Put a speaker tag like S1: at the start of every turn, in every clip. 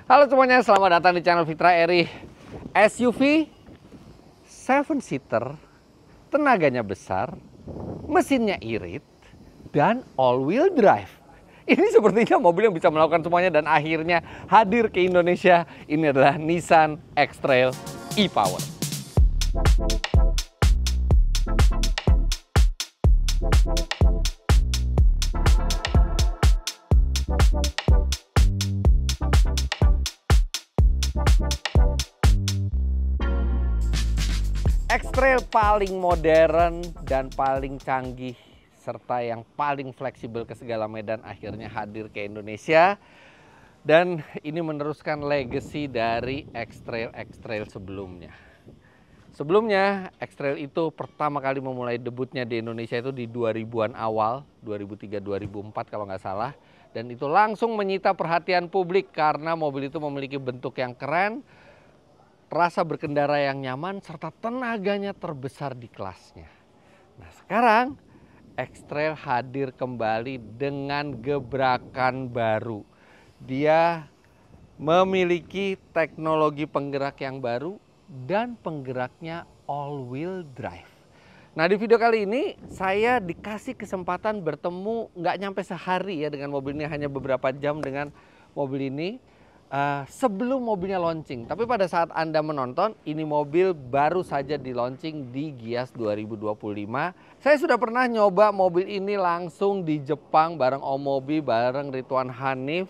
S1: Halo semuanya, selamat datang di channel Fitra Eri. SUV 7-seater, tenaganya besar, mesinnya irit, dan all-wheel drive. Ini sepertinya mobil yang bisa melakukan semuanya dan akhirnya hadir ke Indonesia. Ini adalah Nissan X-Trail e-Power. X-Trail paling modern dan paling canggih serta yang paling fleksibel ke segala medan akhirnya hadir ke Indonesia, dan ini meneruskan legacy dari X-Trail sebelumnya. Sebelumnya X-Trail itu pertama kali memulai debutnya di Indonesia itu di 2000-an awal, 2003-2004 kalau nggak salah, dan itu langsung menyita perhatian publik karena mobil itu memiliki bentuk yang keren, rasa berkendara yang nyaman, serta tenaganya terbesar di kelasnya. Nah sekarang X-Trail hadir kembali dengan gebrakan baru. Dia memiliki teknologi penggerak yang baru dan penggeraknya all-wheel drive. Nah di video kali ini saya dikasih kesempatan bertemu nggak nyampe sehari ya dengan mobil ini, hanya beberapa jam dengan mobil ini. Sebelum mobilnya launching, tapi pada saat Anda menonton, ini mobil baru saja di launching di Gias 2025. Saya sudah pernah nyoba mobil ini langsung di Jepang bareng Om Mobi, bareng Ridwan Hanif,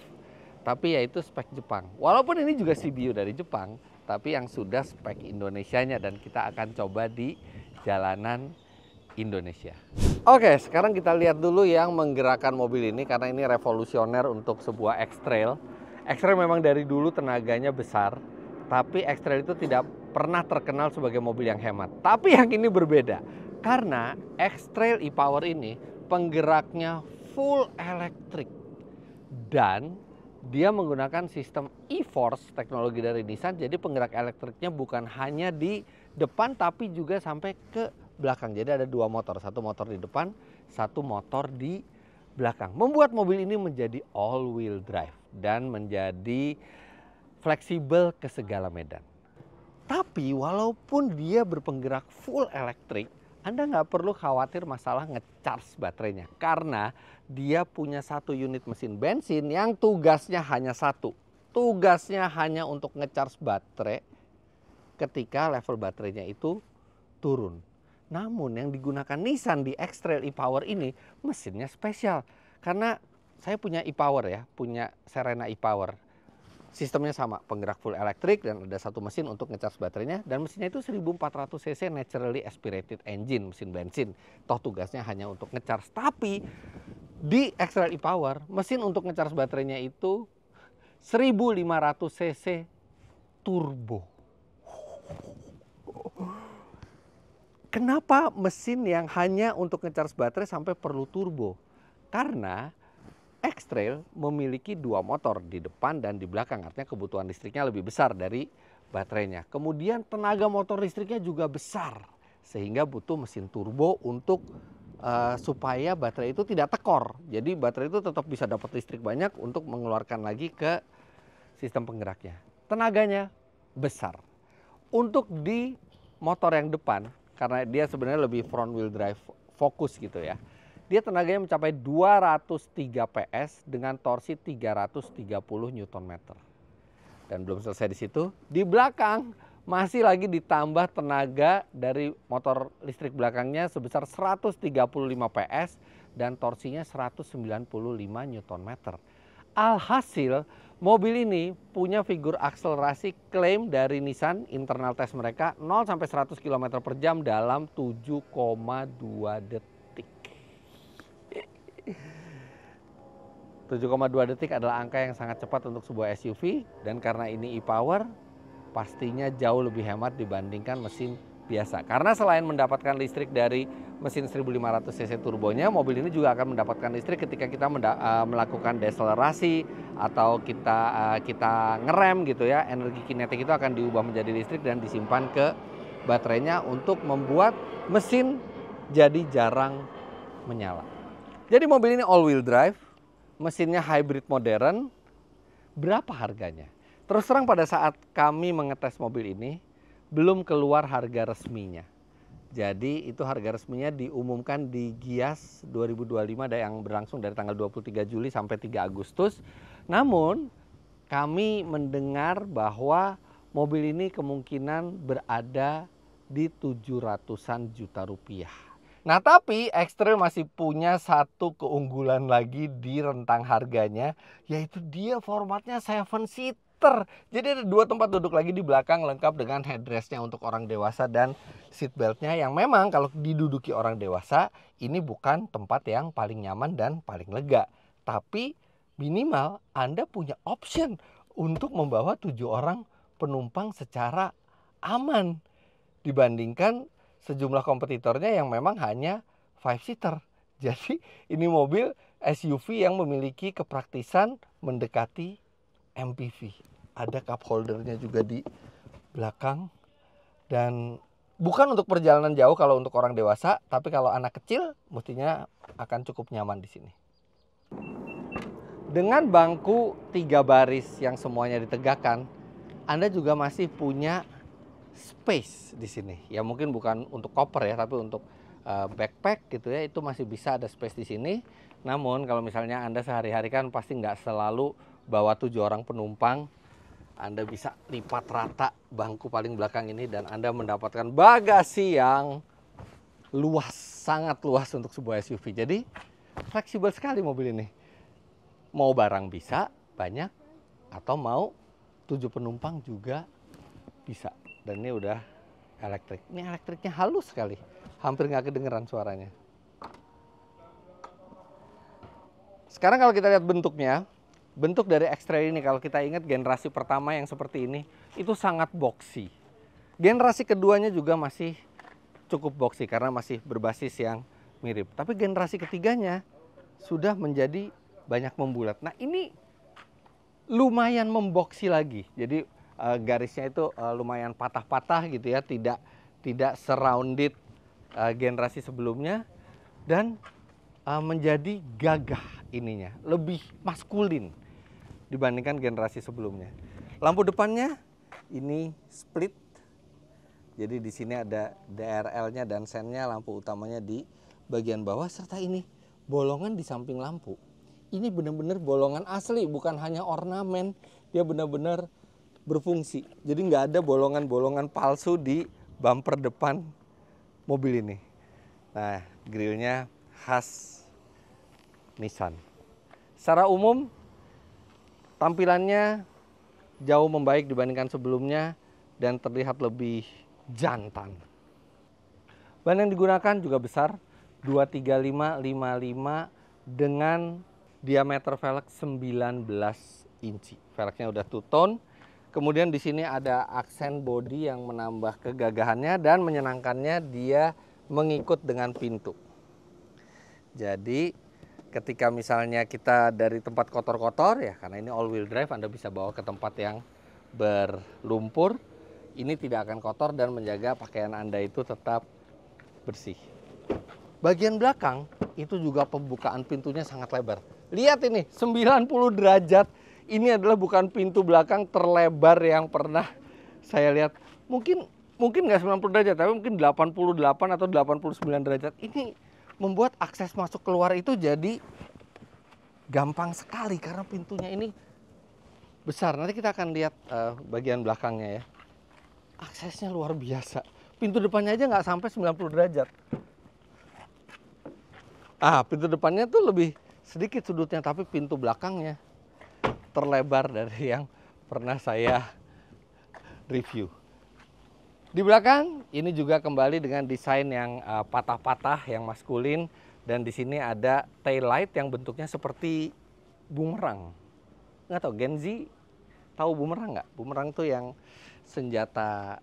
S1: tapi yaitu spek Jepang. Walaupun ini juga CBU dari Jepang, tapi yang sudah spek Indonesianya, dan kita akan coba di jalanan Indonesia. Oke, sekarang kita lihat dulu yang menggerakkan mobil ini karena ini revolusioner untuk sebuah X-Trail. X-Trail memang dari dulu tenaganya besar, tapi X-Trail itu tidak pernah terkenal sebagai mobil yang hemat. Tapi yang ini berbeda, karena X-Trail e-Power ini penggeraknya full elektrik. Dan dia menggunakan sistem e-Force teknologi dari Nissan, jadi penggerak elektriknya bukan hanya di depan, tapi juga sampai ke belakang. Jadi ada dua motor, satu motor di depan, satu motor di belakang. Membuat mobil ini menjadi all-wheel drive dan menjadi fleksibel ke segala medan. Tapi walaupun dia berpenggerak full elektrik, Anda nggak perlu khawatir masalah ngecharge baterainya. Karena dia punya satu unit mesin bensin yang tugasnya hanya satu. Tugasnya hanya untuk ngecharge baterai ketika level baterainya itu turun. Namun yang digunakan Nissan di X-Trail e-Power ini mesinnya spesial. Karena saya punya e-Power ya, punya Serena e-Power. Sistemnya sama, penggerak full elektrik dan ada satu mesin untuk ngecas baterainya. Dan mesinnya itu 1400 cc naturally aspirated engine, mesin bensin. Toh tugasnya hanya untuk ngecas. Tapi di X-Trail e-Power, mesin untuk ngecas baterainya itu 1500 cc turbo. Kenapa mesin yang hanya untuk ngecas baterai sampai perlu turbo? Karena X-Trail memiliki dua motor di depan dan di belakang, artinya kebutuhan listriknya lebih besar dari baterainya. Kemudian tenaga motor listriknya juga besar, sehingga butuh mesin turbo untuk supaya baterai itu tidak tekor. Jadi baterai itu tetap bisa dapat listrik banyak untuk mengeluarkan lagi ke sistem penggeraknya. Tenaganya besar. Untuk di motor yang depan, karena dia sebenarnya lebih front wheel drive fokus gitu ya. Dia tenaganya mencapai 203 PS dengan torsi 330 Nm. Dan belum selesai di situ, di belakang masih lagi ditambah tenaga dari motor listrik belakangnya sebesar 135 PS dan torsinya 195 Nm. Alhasil, mobil ini punya figur akselerasi klaim dari Nissan internal tes mereka 0 sampai 100 km per jam dalam 7,2 detik. 7,2 detik adalah angka yang sangat cepat untuk sebuah SUV, dan karena ini e-Power pastinya jauh lebih hemat dibandingkan mesin biasa. Karena selain mendapatkan listrik dari mesin 1500 cc turbonya, mobil ini juga akan mendapatkan listrik ketika kita melakukan deselerasi atau kita ngerem gitu ya. Energi kinetik itu akan diubah menjadi listrik dan disimpan ke baterainya untuk membuat mesin jadi jarang menyala. Jadi mobil ini all wheel drive, mesinnya hybrid modern. Berapa harganya? Terus terang pada saat kami mengetes mobil ini, belum keluar harga resminya. Jadi itu harga resminya diumumkan di Gias 2025 yang berlangsung dari tanggal 23 Juli sampai 3 Agustus. Namun kami mendengar bahwa mobil ini kemungkinan berada di 700-an juta rupiah. Nah tapi X-Trail masih punya satu keunggulan lagi di rentang harganya, yaitu dia formatnya 7-seater. Jadi ada 2 tempat duduk lagi di belakang lengkap dengan headrestnya untuk orang dewasa dan seat beltnya yang memang kalau diduduki orang dewasa ini bukan tempat yang paling nyaman dan paling lega. Tapi minimal Anda punya option untuk membawa 7 orang penumpang secara aman dibandingkan sejumlah kompetitornya yang memang hanya 5-seater. Jadi ini mobil SUV yang memiliki kepraktisan mendekati MPV. Ada cup holdernya juga di belakang. Dan bukan untuk perjalanan jauh kalau untuk orang dewasa, tapi kalau anak kecil mestinya akan cukup nyaman di sini. Dengan bangku 3 baris yang semuanya ditegakkan, Anda juga masih punya space di sini. Ya mungkin bukan untuk koper ya, tapi untuk backpack gitu ya, itu masih bisa ada space di sini. Namun kalau misalnya Anda sehari-hari kan pasti nggak selalu bawa 7 orang penumpang, Anda bisa lipat rata bangku paling belakang ini dan Anda mendapatkan bagasi yang luas, sangat luas untuk sebuah SUV. Jadi fleksibel sekali mobil ini. Mau barang bisa banyak atau mau 7 penumpang juga bisa. Dan ini udah elektrik. Ini elektriknya halus sekali. Hampir nggak kedengeran suaranya. Sekarang kalau kita lihat bentuknya, bentuk dari X-Trail ini kalau kita ingat generasi pertama yang seperti ini, itu sangat boxy. Generasi keduanya juga masih cukup boxy karena masih berbasis yang mirip. Tapi generasi ketiganya sudah menjadi banyak membulat. Nah ini lumayan memboxy lagi. Jadi garisnya itu lumayan patah-patah gitu ya, tidak serounded generasi sebelumnya dan menjadi gagah ininya, lebih maskulin dibandingkan generasi sebelumnya. Lampu depannya ini split. Jadi di sini ada DRL-nya dan sennya, lampu utamanya di bagian bawah serta ini bolongan di samping lampu. Ini benar-benar bolongan asli, bukan hanya ornamen, dia benar-benar berfungsi. Jadi nggak ada bolongan-bolongan palsu di bumper depan mobil ini. Nah, grillnya khas Nissan. Secara umum, tampilannya jauh membaik dibandingkan sebelumnya dan terlihat lebih jantan. Ban yang digunakan juga besar, 235/55 dengan diameter velg 19 inci. Velgnya udah two-tone. Kemudian di sini ada aksen bodi yang menambah kegagahannya dan menyenangkannya, dia mengikut dengan pintu. Jadi ketika misalnya kita dari tempat kotor-kotor ya, karena ini all wheel drive, Anda bisa bawa ke tempat yang berlumpur, ini tidak akan kotor dan menjaga pakaian Anda itu tetap bersih. Bagian belakang itu juga pembukaan pintunya sangat lebar. Lihat ini 90 derajat. Ini adalah bukan pintu belakang terlebar yang pernah saya lihat. Mungkin nggak 90 derajat, tapi mungkin 88 atau 89 derajat. Ini membuat akses masuk keluar itu jadi gampang sekali karena pintunya ini besar. Nanti kita akan lihat bagian belakangnya ya. Aksesnya luar biasa. Pintu depannya aja nggak sampai 90 derajat. Pintu depannya tuh lebih sedikit sudutnya, tapi pintu belakangnya terlebar dari yang pernah saya review. Di belakang ini juga kembali dengan desain yang patah-patah, yang maskulin, dan di sini ada tail light yang bentuknya seperti bumerang. Nggak tahu, Gen Z tahu bumerang nggak? Bumerang tuh yang senjata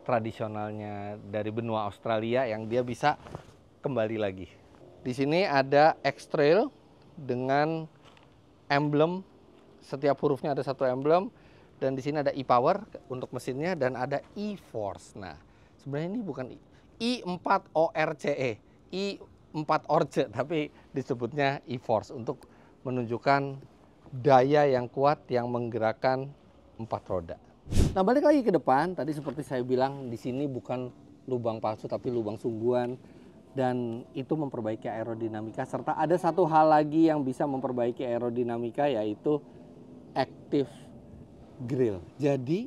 S1: tradisionalnya dari benua Australia yang dia bisa kembali lagi. Di sini ada X-Trail dengan emblem, setiap hurufnya ada satu emblem, dan di sini ada e-power untuk mesinnya dan ada e-force. Nah, sebenarnya ini bukan i4ORCE, i4 Orce, tapi disebutnya e-force untuk menunjukkan daya yang kuat yang menggerakkan 4 roda. Nah, balik lagi ke depan, tadi seperti saya bilang di sini bukan lubang palsu tapi lubang sungguhan, dan itu memperbaiki aerodinamika, serta ada satu hal lagi yang bisa memperbaiki aerodinamika, yaitu active grill. Jadi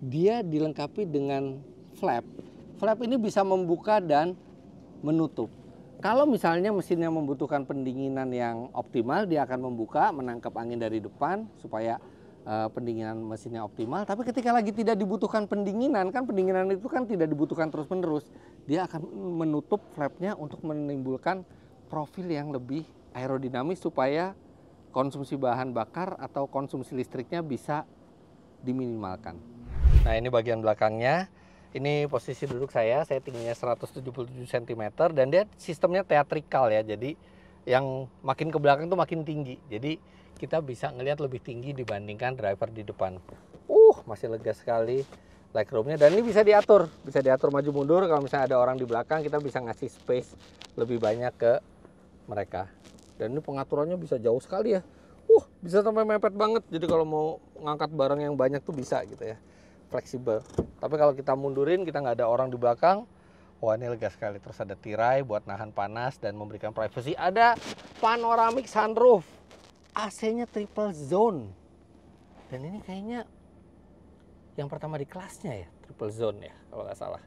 S1: dia dilengkapi dengan flap. Flap ini bisa membuka dan menutup. Kalau misalnya mesinnya membutuhkan pendinginan yang optimal, dia akan membuka, menangkap angin dari depan supaya pendinginan mesinnya optimal. Tapi ketika lagi tidak dibutuhkan pendinginan, kan pendinginan itu kan tidak dibutuhkan terus-menerus, dia akan menutup flapnya untuk menimbulkan profil yang lebih aerodinamis supaya konsumsi bahan bakar atau konsumsi listriknya bisa diminimalkan. Nah, ini bagian belakangnya. Ini posisi duduk saya tingginya 177 cm dan dia sistemnya teatrikal ya. Jadi yang makin ke belakang tuh makin tinggi. Jadi kita bisa ngelihat lebih tinggi dibandingkan driver di depan. Masih lega sekali legroomnya, dan ini bisa diatur maju mundur. Kalau misalnya ada orang di belakang, kita bisa ngasih space lebih banyak ke mereka. Dan ini pengaturannya bisa jauh sekali ya. Bisa sampai mepet banget. Jadi kalau mau ngangkat barang yang banyak tuh bisa gitu ya. Fleksibel. Tapi kalau kita mundurin, kita nggak ada orang di belakang, wah ini lega sekali. Terus ada tirai buat nahan panas dan memberikan privacy. Ada panoramic sunroof, AC-nya triple zone, dan ini kayaknya yang pertama di kelasnya ya, triple zone ya kalau nggak salah.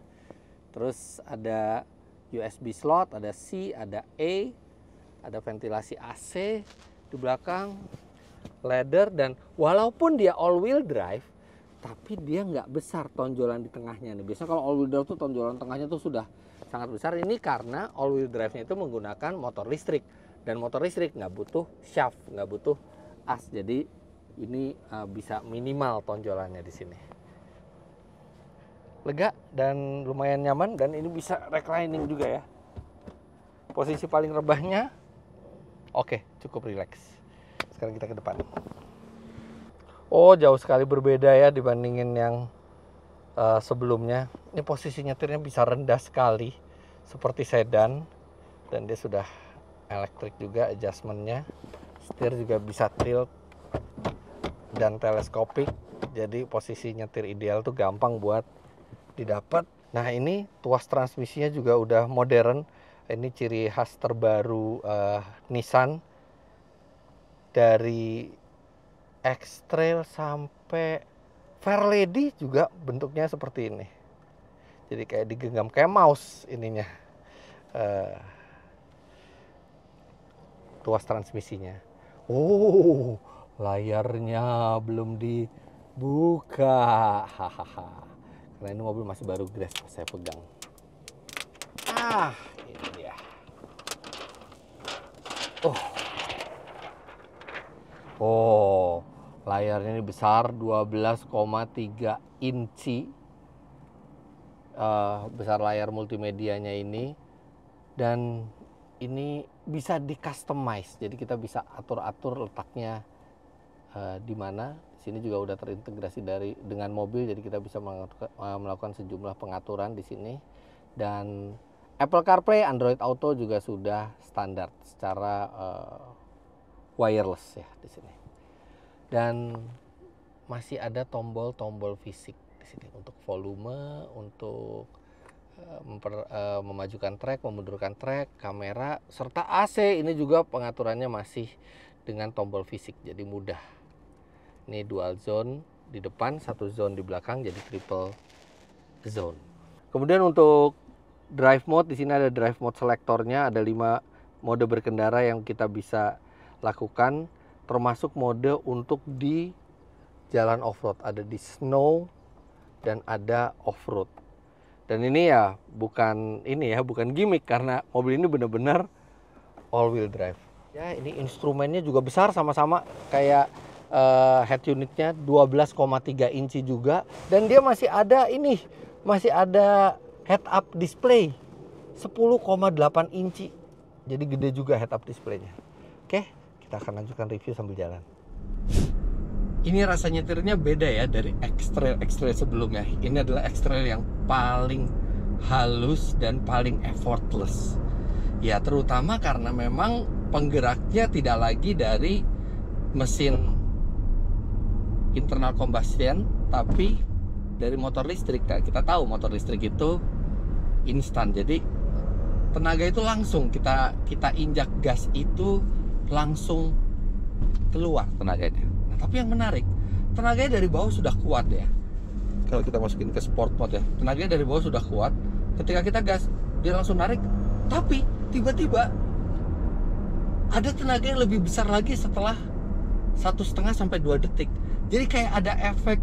S1: Terus ada USB slot, ada C, ada A, ada ventilasi AC di belakang, ladder, dan walaupun dia all wheel drive, tapi dia nggak besar tonjolan di tengahnya nih. Biasanya kalau all wheel drive tuh tonjolan tengahnya tuh sudah sangat besar. Ini karena all wheel drive-nya itu menggunakan motor listrik, dan motor listrik nggak butuh shaft, nggak butuh as. Jadi ini bisa minimal tonjolannya di sini. Lega dan lumayan nyaman, dan ini bisa reclining juga ya. Posisi paling rebahnya oke, cukup rileks. Sekarang kita ke depan. Jauh sekali berbeda ya dibandingin yang sebelumnya. Ini posisi nyetirnya bisa rendah sekali seperti sedan, dan dia sudah elektrik juga adjustmentnya. Setir juga bisa tilt dan teleskopik, jadi posisi nyetir ideal tuh gampang buat didapat. Nah, ini tuas transmisinya juga udah modern. Ini ciri khas terbaru Nissan. Dari X-Trail sampai Fairlady juga bentuknya seperti ini. Jadi kayak digenggam, kayak mouse ininya. Tuas transmisinya. Layarnya belum dibuka. Karena ini mobil masih baru grass saya pegang. Ini dia. Layarnya ini besar, 12,3 inci. Besar layar multimedianya ini. Dan ini bisa di customize. Jadi kita bisa atur-atur letaknya di mana. Di sini juga udah terintegrasi dengan mobil, jadi kita bisa melakukan sejumlah pengaturan di sini. Dan Apple CarPlay, Android Auto juga sudah standar secara wireless ya di sini. Dan masih ada tombol-tombol fisik di sini untuk volume, untuk memajukan trek, memundurkan trek, kamera, serta AC. Ini juga pengaturannya masih dengan tombol fisik, jadi mudah. Ini dual zone di depan, satu zone di belakang, jadi triple zone. Kemudian untuk drive mode, di sini ada drive mode selektornya, ada 5 mode berkendara yang kita bisa lakukan, termasuk mode untuk di jalan off-road, ada di snow dan ada off-road. Dan ini ya bukan gimmick, karena mobil ini benar-benar all wheel drive. Ya, ini instrumennya juga besar, sama-sama kayak head unitnya 12,3 inci juga, dan dia masih ada head up display 10,8 inci. Jadi gede juga head up displaynya. Oke, kita akan lanjutkan review sambil jalan. Ini rasa nyetirnya beda ya dari X-Trail sebelumnya. Ini adalah X-Trail yang paling halus dan paling effortless. Ya, terutama karena memang penggeraknya tidak lagi dari mesin internal combustion tapi dari motor listrik. Nah, kita tahu motor listrik itu instan, jadi tenaga itu langsung kita injak gas itu langsung keluar tenaganya. Nah, tapi yang menarik, tenaganya dari bawah sudah kuat ya. Kalau kita masukin ke sport mode ya, tenaganya dari bawah sudah kuat. Ketika kita gas, dia langsung narik. Tapi tiba-tiba ada tenaga yang lebih besar lagi setelah 1,5 sampai 2 detik. Jadi kayak ada efek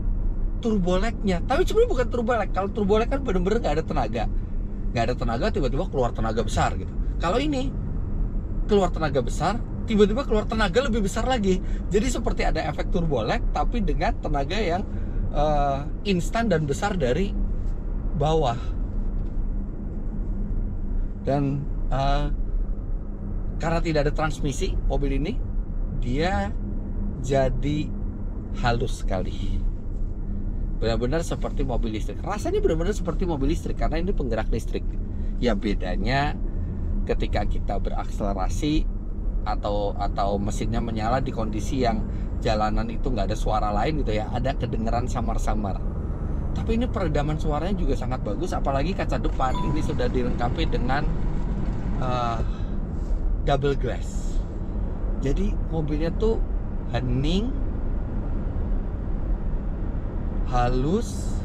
S1: turbo lag-nya. Tapi sebenarnya bukan turbo lag. Kalau turbo lag kan bener-bener nggak ada tenaga. Nggak ada tenaga, tiba-tiba keluar tenaga besar gitu. Kalau ini keluar tenaga besar, tiba-tiba keluar tenaga lebih besar lagi. Jadi seperti ada efek turbo lag, tapi dengan tenaga yang instan dan besar dari bawah. Dan karena tidak ada transmisi mobil ini, dia jadi halus sekali. Benar-benar seperti mobil listrik. Rasanya benar-benar seperti mobil listrik karena ini penggerak listrik. Ya bedanya ketika kita berakselerasi atau mesinnya menyala di kondisi yang jalanan itu nggak ada suara lain gitu ya, ada kedengeran samar-samar. Tapi ini peredaman suaranya juga sangat bagus, apalagi kaca depan ini sudah dilengkapi dengan double glass. Jadi mobilnya tuh hening, halus,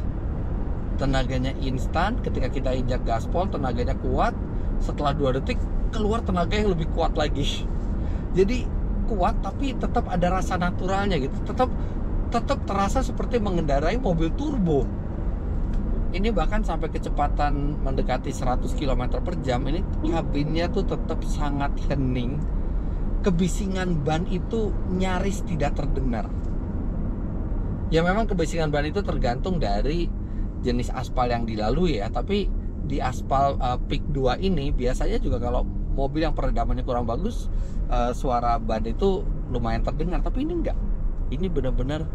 S1: tenaganya instan. Ketika kita injak gaspol, tenaganya kuat. Setelah 2 detik keluar tenaga yang lebih kuat lagi. Jadi kuat tapi tetap ada rasa naturalnya gitu. Tetap terasa seperti mengendarai mobil turbo. Ini bahkan sampai kecepatan mendekati 100 km per jam. Ini kabinnya tuh tetap sangat hening. Kebisingan ban itu nyaris tidak terdengar. Ya memang kebisingan ban itu tergantung dari jenis aspal yang dilalui ya. Tapi di aspal Peak 2 ini biasanya juga kalau mobil yang peredamannya kurang bagus, suara ban itu lumayan terdengar. Tapi ini enggak. Ini benar-benar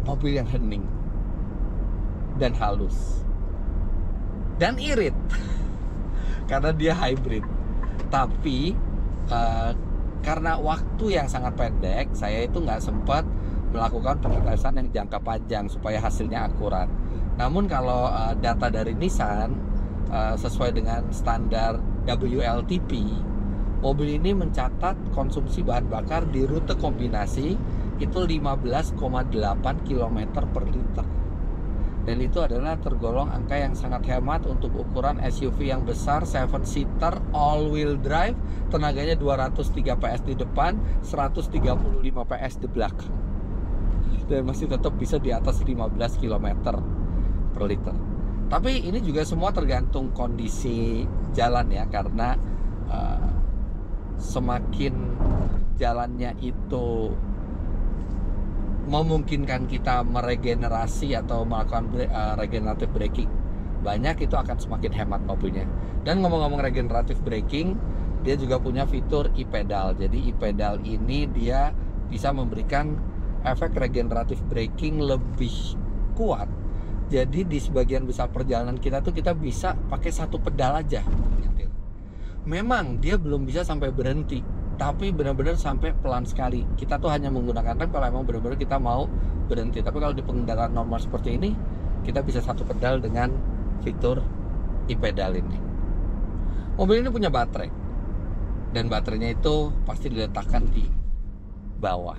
S1: mobil yang hening dan halus dan irit karena dia hybrid. Tapi karena waktu yang sangat pendek, saya itu nggak sempat melakukan pengetesan yang jangka panjang supaya hasilnya akurat. Namun kalau data dari Nissan sesuai dengan standar WLTP, mobil ini mencatat konsumsi bahan bakar di rute kombinasi itu 15,8 km per liter. Dan itu adalah tergolong angka yang sangat hemat untuk ukuran SUV yang besar, 7-seater, all-wheel drive, tenaganya 203 PS di depan, 135 PS di belakang. Dan masih tetap bisa di atas 15 km per liter. Tapi ini juga semua tergantung kondisi jalan ya, karena semakin jalannya itu memungkinkan kita meregenerasi atau melakukan regenerative braking banyak, itu akan semakin hemat mobilnya. Dan ngomong-ngomong regenerative braking, dia juga punya fitur e-pedal. Jadi e-pedal ini dia bisa memberikan efek regenerative braking lebih kuat. Jadi di sebagian besar perjalanan kita tuh kita bisa pakai satu pedal aja nyetir. Memang dia belum bisa sampai berhenti, tapi benar-benar sampai pelan sekali. Kita tuh hanya menggunakan rem kalau emang benar-benar kita mau berhenti. Tapi kalau di pengendaraan normal seperti ini, kita bisa satu pedal dengan fitur e-pedal ini. Mobil ini punya baterai, dan baterainya itu pasti diletakkan di bawah.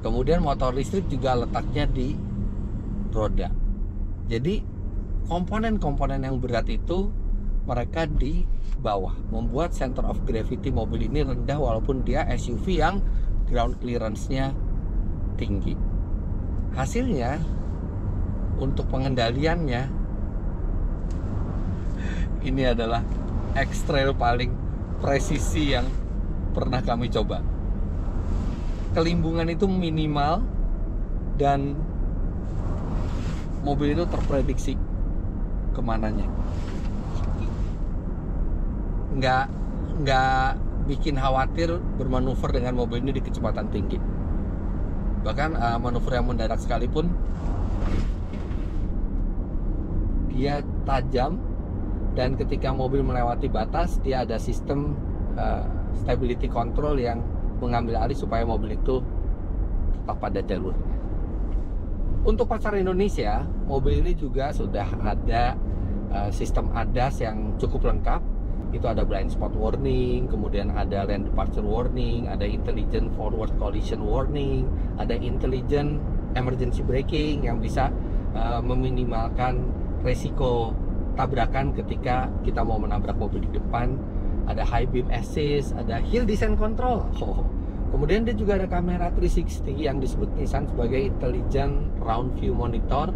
S1: Kemudian motor listrik juga letaknya di roda. Jadi komponen-komponen yang berat itu mereka di bawah, membuat center of gravity mobil ini rendah walaupun dia SUV yang ground clearance-nya tinggi. Hasilnya untuk pengendaliannya ini adalah X-Trail paling presisi yang pernah kami coba. Kelimbungan itu minimal dan mobil itu terprediksi kemananya. Nggak bikin khawatir bermanuver dengan mobil ini di kecepatan tinggi. Bahkan manuver yang mendadak sekalipun dia tajam, dan ketika mobil melewati batas dia ada sistem stability control yang mengambil alih supaya mobil itu tetap pada jalurnya. Untuk pasar Indonesia, mobil ini juga sudah ada sistem ADAS yang cukup lengkap. Itu ada blind spot warning, kemudian ada lane departure warning, ada intelligent forward collision warning, ada intelligent emergency braking yang bisa meminimalkan resiko tabrakan ketika kita mau menabrak mobil di depan. Ada high beam assist, ada hill descent control. Kemudian dia juga ada kamera 360 yang disebut Nissan sebagai intelligent round view monitor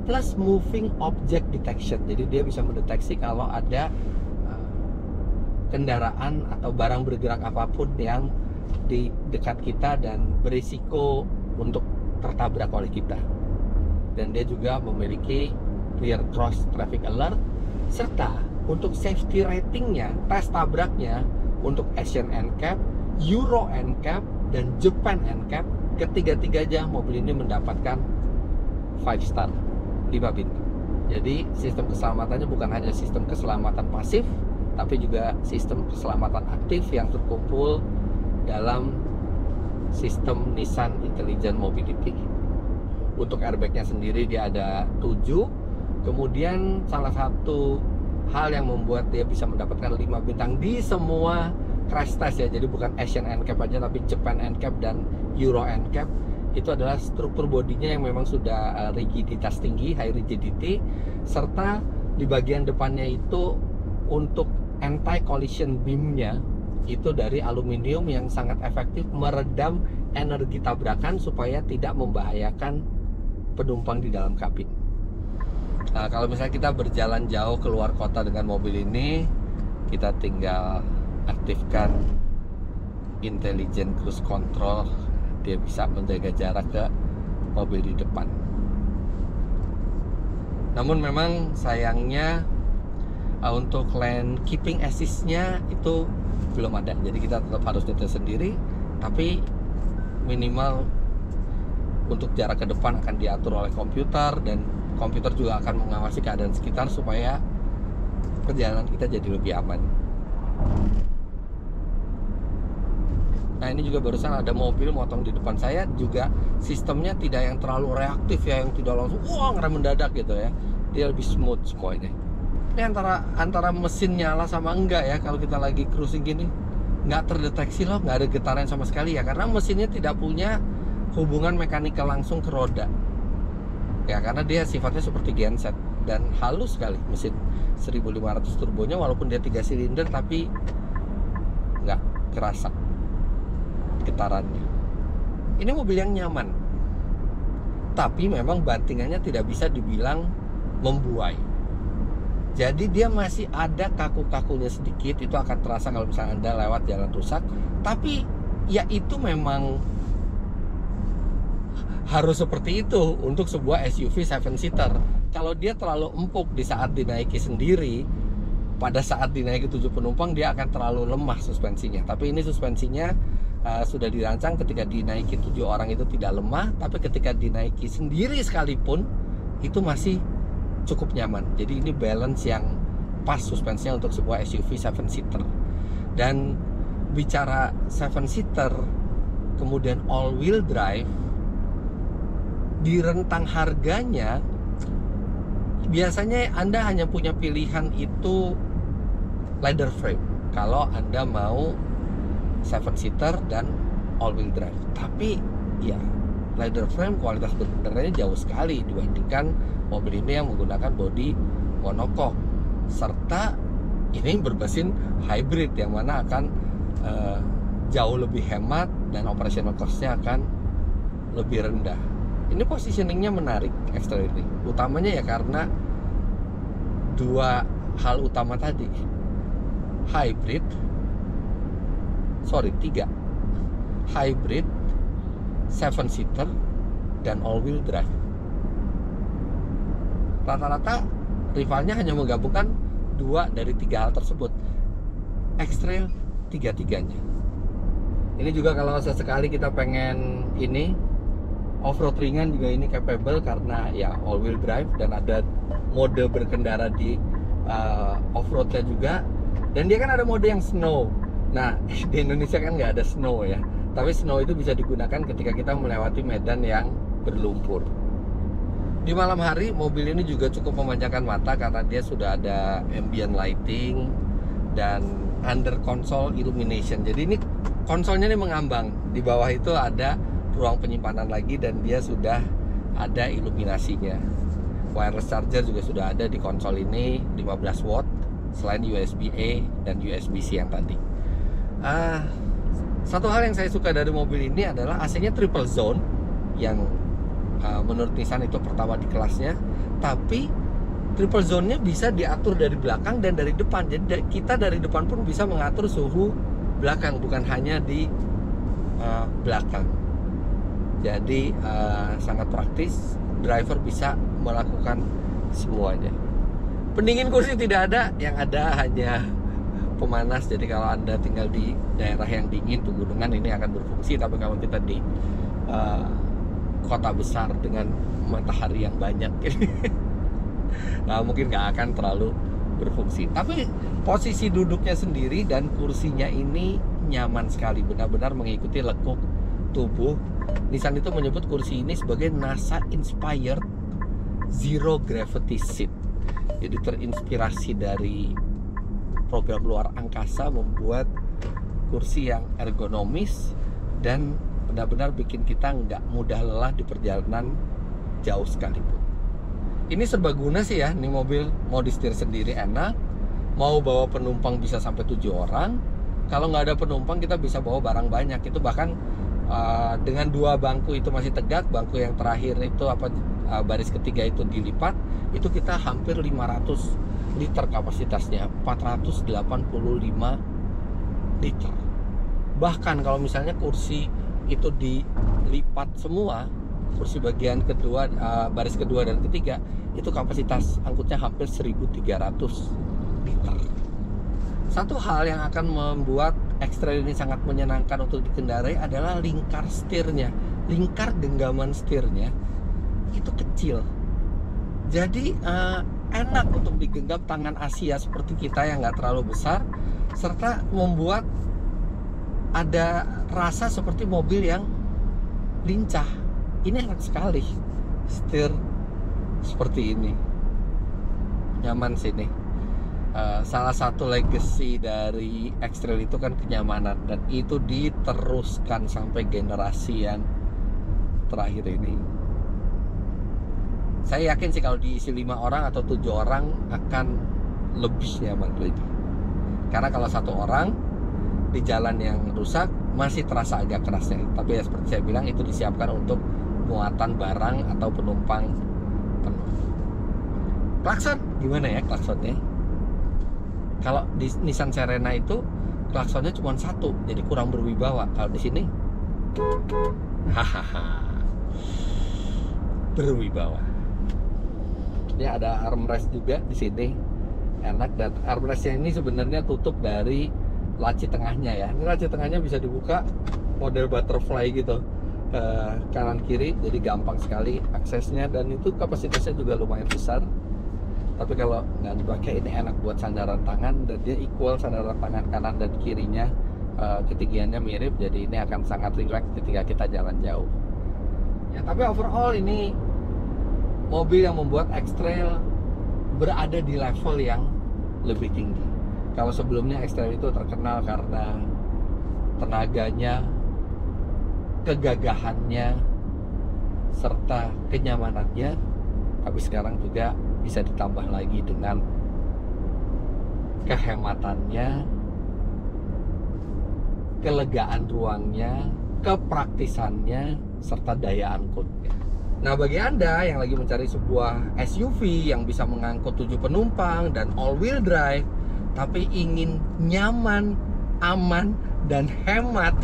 S1: plus moving object detection. Jadi dia bisa mendeteksi kalau ada kendaraan atau barang bergerak apapun yang di dekat kita dan berisiko untuk tertabrak oleh kita. Dan dia juga memiliki rear cross traffic alert, serta untuk safety ratingnya, tes tabraknya untuk Asian NCAP, Euro NCAP, dan Japan NCAP, ketiga-tiganya mobil ini mendapatkan 5 star, 5 bintang. Jadi sistem keselamatannya bukan hanya sistem keselamatan pasif, tapi juga sistem keselamatan aktif yang terkumpul dalam sistem Nissan Intelligent Mobility. Untuk airbagnya sendiri dia ada 7. Kemudian salah satu hal yang membuat dia bisa mendapatkan 5 bintang di semua crash test ya, jadi bukan Asian NCAP aja tapi Japan NCAP dan Euro NCAP, itu adalah struktur bodinya yang memang sudah rigiditas tinggi, high rigidity, serta di bagian depannya itu untuk anti collision beamnya itu dari aluminium yang sangat efektif meredam energi tabrakan supaya tidak membahayakan penumpang di dalam kabin. Nah, kalau misalnya kita berjalan jauh keluar kota dengan mobil ini, kita tinggal aktifkan intelligent cruise control. Dia bisa menjaga jarak ke mobil di depan. Namun memang sayangnya untuk lane keeping assist-nya itu belum ada. Jadi kita tetap harus nyetir sendiri, tapi minimal untuk jarak ke depan akan diatur oleh komputer, dan komputer juga akan mengawasi keadaan sekitar supaya perjalanan kita jadi lebih aman. Nah, ini juga barusan ada mobil motong di depan saya, juga sistemnya tidak yang terlalu reaktif ya, yang tidak langsung ngerem mendadak gitu ya. Dia lebih smooth semua ini. Ini antara mesin nyala sama enggak ya, kalau kita lagi cruising gini nggak terdeteksi loh, nggak ada getaran sama sekali ya, karena mesinnya tidak punya hubungan mekanikal langsung ke roda. Ya, karena dia sifatnya seperti genset dan halus sekali mesin 1500 turbonya, walaupun dia 3 silinder tapi nggak kerasa getarannya. Ini mobil yang nyaman, tapi memang bantingannya tidak bisa dibilang membuai. Jadi dia masih ada kaku-kakunya sedikit, itu akan terasa kalau misalnya Anda lewat jalan rusak. Tapi ya itu memang harus seperti itu untuk sebuah SUV 7-seater. Kalau dia terlalu empuk di saat dinaiki sendiri, pada saat dinaiki 7 penumpang dia akan terlalu lemah suspensinya. Tapi ini suspensinya sudah dirancang ketika dinaiki 7 orang itu tidak lemah, tapi ketika dinaiki sendiri sekalipun itu masih cukup nyaman. Jadi ini balance yang pas suspensinya untuk sebuah SUV 7-seater. Dan bicara 7-seater kemudian all-wheel drive, di rentang harganya biasanya Anda hanya punya pilihan itu leather frame kalau Anda mau 7-seater dan all-wheel drive. Tapi ya leather frame kualitas berkendaranya jauh sekali dibandingkan mobil ini yang menggunakan bodi monocoque, serta ini berbasis hybrid yang mana akan jauh lebih hemat dan operational cost-nya akan lebih rendah. Ini positioningnya menarik X-Trail ini, utamanya ya karena 2 hal utama tadi, hybrid, 3 hybrid, 7-seater, dan all-wheel drive. Rata-rata rivalnya hanya menggabungkan 2 dari 3 hal tersebut. X-Trail 3-tiganya. Ini juga kalau sesekali kita pengen ini off-road ringan juga ini capable karena ya all-wheel drive dan ada mode berkendara di off-roadnya juga. Dan dia kan ada mode yang snow. Nah, di Indonesia kan nggak ada snow ya. Tapi snow itu bisa digunakan ketika kita melewati medan yang berlumpur. Di malam hari mobil ini juga cukup memanjakan mata karena dia sudah ada ambient lighting dan under console illumination. Jadi ini konsolnya ini mengambang. Di bawah itu ada ruang penyimpanan lagi dan dia sudah ada iluminasinya. Wireless charger juga sudah ada di konsol ini, 15 watt selain USB-A dan USB-C yang tadi. Satu hal yang saya suka dari mobil ini adalah AC-nya triple zone yang menurut Nissan itu pertama di kelasnya, tapi triple zone-nya bisa diatur dari belakang dan dari depan. Jadi kita dari depan pun bisa mengatur suhu belakang, bukan hanya di belakang. Jadi sangat praktis, driver bisa melakukan semuanya. Pendingin kursi tidak ada, yang ada hanya pemanas. Jadi kalau Anda tinggal di daerah yang dingin, pegunungan, ini akan berfungsi. Tapi kalau kita di kota besar dengan matahari yang banyak nah mungkin nggak akan terlalu berfungsi. Tapi posisi duduknya sendiri dan kursinya ini nyaman sekali, benar-benar mengikuti lekuk tubuh. Nissan itu menyebut kursi ini sebagai NASA Inspired Zero Gravity Seat. Jadi terinspirasi dari program luar angkasa membuat kursi yang ergonomis dan benar-benar bikin kita nggak mudah lelah di perjalanan jauh sekalipun. Ini serbaguna sih ya, ini mobil mau disetir sendiri enak, mau bawa penumpang bisa sampai 7 orang. Kalau nggak ada penumpang kita bisa bawa barang banyak. Itu bahkan dengan 2 bangku itu masih tegak, bangku yang terakhir itu baris ketiga itu dilipat, itu kita hampir 500 liter kapasitasnya, 485 liter. Bahkan kalau misalnya kursi itu dilipat semua, kursi bagian kedua, baris kedua dan ketiga, itu kapasitas angkutnya hampir 1.300 liter. Satu hal yang akan membuat X-Trail ini sangat menyenangkan untuk dikendarai adalah lingkar setirnya. Lingkar genggaman setirnya itu kecil, jadi enak untuk digenggam tangan Asia seperti kita yang nggak terlalu besar, serta membuat ada rasa seperti mobil yang lincah. Ini enak sekali, setir seperti ini, nyaman sih nih. Salah satu legacy dari X-Trail itu kan kenyamanan, dan itu diteruskan sampai generasi yang terakhir ini. Saya yakin sih kalau diisi 5 orang atau 7 orang akan lebih nyaman lagi. Karena kalau 1 orang di jalan yang rusak masih terasa agak kerasnya. Tapi ya seperti saya bilang, itu disiapkan untuk muatan barang atau penumpang penuh. Klakson, gimana ya klaksonnya? Kalau di Nissan Serena itu klaksonnya cuma 1, jadi kurang berwibawa. Kalau di sini hahaha, berwibawa. Ini ada armrest juga di sini, enak. Dan armrestnya ini sebenarnya tutup dari laci tengahnya ya. Ini laci tengahnya bisa dibuka model butterfly gitu, kanan kiri, jadi gampang sekali aksesnya, dan itu kapasitasnya juga lumayan besar. Tapi kalau nggak dipakai ini enak buat sandaran tangan, dan dia equal sandaran tangan kanan dan kirinya, ketinggiannya mirip, jadi ini akan sangat rileks ketika kita jalan jauh. Ya, tapi overall ini mobil yang membuat X-Trail berada di level yang lebih tinggi. Kalau sebelumnya X-Trail itu terkenal karena tenaganya, kegagahannya, serta kenyamanannya, tapi sekarang juga bisa ditambah lagi dengan kehematannya, kelegaan ruangnya, kepraktisannya, serta daya angkutnya. Nah, bagi Anda yang lagi mencari sebuah SUV yang bisa mengangkut 7 penumpang dan all-wheel drive, tapi ingin nyaman, aman, dan hemat,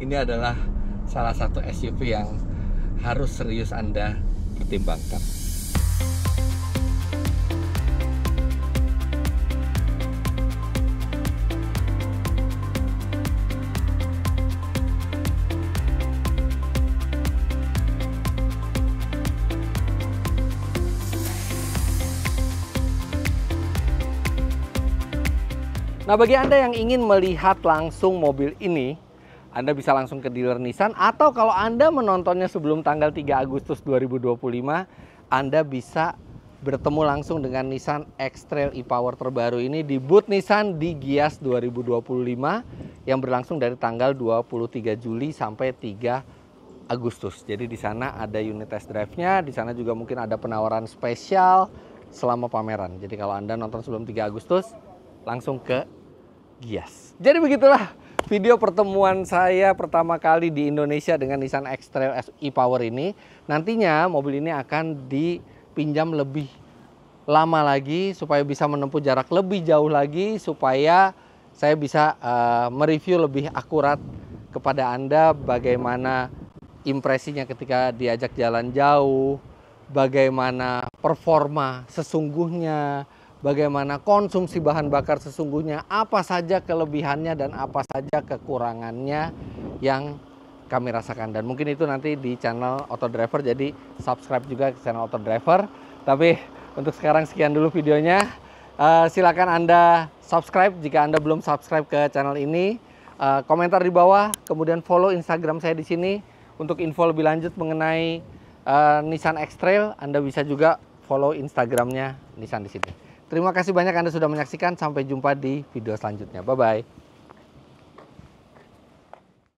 S1: ini adalah salah satu SUV yang harus serius Anda pertimbangkan. Nah, bagi Anda yang ingin melihat langsung mobil ini, Anda bisa langsung ke dealer Nissan, atau kalau Anda menontonnya sebelum tanggal 3 Agustus 2025, Anda bisa bertemu langsung dengan Nissan X-Trail e-Power terbaru ini di booth Nissan di Gias 2025 yang berlangsung dari tanggal 23 Juli sampai 3 Agustus. Jadi di sana ada unit test drive-nya, di sana juga mungkin ada penawaran spesial selama pameran. Jadi kalau Anda nonton sebelum 3 Agustus, langsung ke Gias. Jadi begitulah video pertemuan saya pertama kali di Indonesia dengan Nissan X-Trail e-Power ini. Nantinya mobil ini akan dipinjam lebih lama lagi supaya bisa menempuh jarak lebih jauh lagi, supaya saya bisa mereview lebih akurat kepada Anda bagaimana impresinya ketika diajak jalan jauh, bagaimana performa sesungguhnya, bagaimana konsumsi bahan bakar sesungguhnya, apa saja kelebihannya dan apa saja kekurangannya yang kami rasakan. Dan mungkin itu nanti di channel Auto Driver, jadi subscribe juga ke channel Auto Driver. Tapi untuk sekarang sekian dulu videonya. Silakan Anda subscribe jika Anda belum subscribe ke channel ini. Komentar di bawah, kemudian follow Instagram saya di sini. Untuk info lebih lanjut mengenai Nissan X-Trail, Anda bisa juga follow Instagramnya Nissan di sini. Terima kasih banyak Anda sudah menyaksikan. Sampai jumpa di video selanjutnya. Bye-bye.